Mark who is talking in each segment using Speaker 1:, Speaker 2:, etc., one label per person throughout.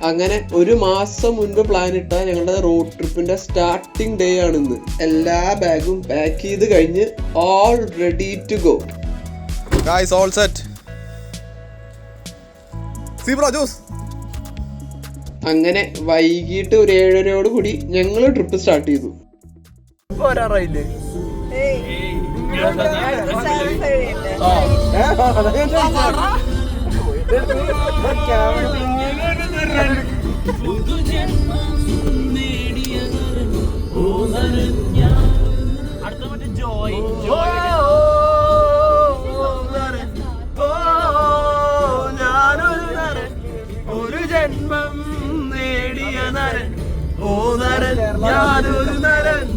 Speaker 1: അങ്ങനെ ഒരു മാസം മുൻപ് പ്ലാൻ ഇട്ട ഞങ്ങളുടെ റോഡ് ട്രിപ്പിന്റെ സ്റ്റാർട്ടിംഗ് ഡേ ആണ് ഇന്ന്. എല്ലാ ബാഗും പാക്ക് ചെയ്ത് കഴിഞ്ഞ് all ready to go.
Speaker 2: Guys all set. Zebra juice.
Speaker 1: അങ്ങനെ വൈകിട്ട് ഒരു 7:30 കൂടി ഞങ്ങൾ ട്രിപ്പ് സ്റ്റാർട്ട് ചെയ്തു.
Speaker 2: പോരാറായില്ലേ? ഒരു ജന്മം നേടിയ നരൻ, ഓ നരൻ ഞാനൊരു നരൻ.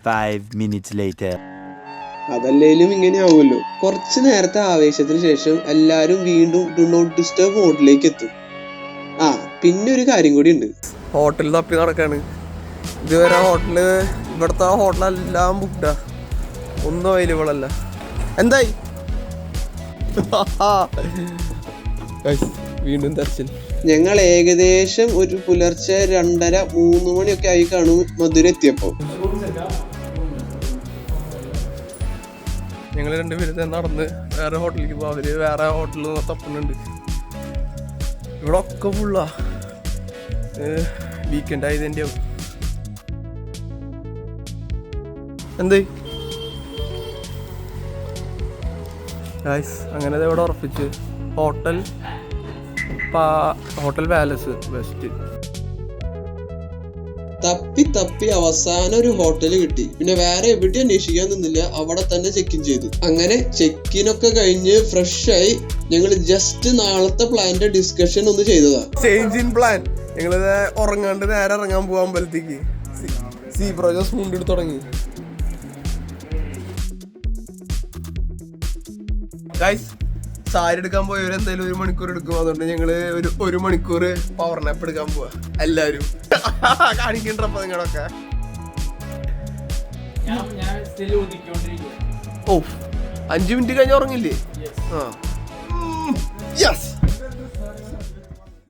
Speaker 3: 5 minutes later.
Speaker 1: അതല്ലേലും ഇങ്ങനെ ആവുമല്ലോ. കുറച്ചു നേരത്തെ ആവേശത്തിന് ശേഷം എല്ലാരും വീണ്ടും ഡു നോട്ട് ഡിസ്റ്റർബ് മോഡിലേക്ക് എത്തും. പിന്നെ ഒരു കാര്യം കൂടി ഉണ്ട്.
Speaker 2: ഹോട്ടൽ തപ്പി നടക്കാണ്. ഇതുവരെ ഹോട്ടല്, ഇവിടുത്തെ ഹോട്ടലെല്ലാം ബുക്ക്ഡാ, ഒന്നും അവൈലബിൾ അല്ല. എന്തായി? വീണ്ടും തെരച്ചിൽ.
Speaker 1: ഞങ്ങൾ ഏകദേശം ഒരു പുലർച്ചെ 2:30-3 മണിയൊക്കെ ആയി കാണും മധുര എത്തിയപ്പോ.
Speaker 2: ഞങ്ങൾ രണ്ടുപേരും നടന്ന് വേറെ ഹോട്ടലിലേക്ക് പോകും. അവര് വേറെ ഹോട്ടലിൽ തപ്പുന്നുണ്ട്. ഇവിടെ ഒക്കെ ഫുള്ളാ. വീക്കെൻഡ് ആയതിൻ്റെ ആവും. എന്ത് ഗയ്സ്, അങ്ങനെ ഇവിടെ ഉറപ്പിച്ച് ഹോട്ടൽ പാലസ് ബെസ്റ്റ്.
Speaker 1: തപ്പി അവസാനം ഒരു ഹോട്ടല് കിട്ടി. പിന്നെ വേറെ എവിടെ അന്വേഷിക്കാൻ നിന്നില്ല, അവിടെ തന്നെ ചെക്ക് ഇൻ ചെയ്തു. അങ്ങനെ ചെക്ക് ഇൻ ഒക്കെ കഴിഞ്ഞ് ഫ്രഷ് ആയി ഞങ്ങൾ ജസ്റ്റ് നാളത്തെ പ്ലാന്റെ ഡിസ്കഷൻ ഒന്ന് ചെയ്തതാ.
Speaker 2: Change in plan. ഞങ്ങളിത് ഉറങ്ങാണ്ട് നേരെ ഇറങ്ങാൻ പോവാൻ അമ്പലത്തേക്ക്. സീബ്ര ജ്യൂസ് മുണ്ടെടുത്ത് തുടങ്ങി. ഗയ്സ്, സാരി എടുക്കാൻ പോയവരെന്തായാലും 1 മണിക്കൂർ എടുക്കും. അതുകൊണ്ട് ഞങ്ങള് ഒരു മണിക്കൂർ പവർ നാപ്പ് എടുക്കാൻ പോവാ എല്ലാരും. കാണിക്കണ്ടപ്പോ നിങ്ങളൊക്കെ. ഓ 5 മിനിറ്റ് കഴിഞ്ഞ് ഉറങ്ങില്ലേ? യെസ്.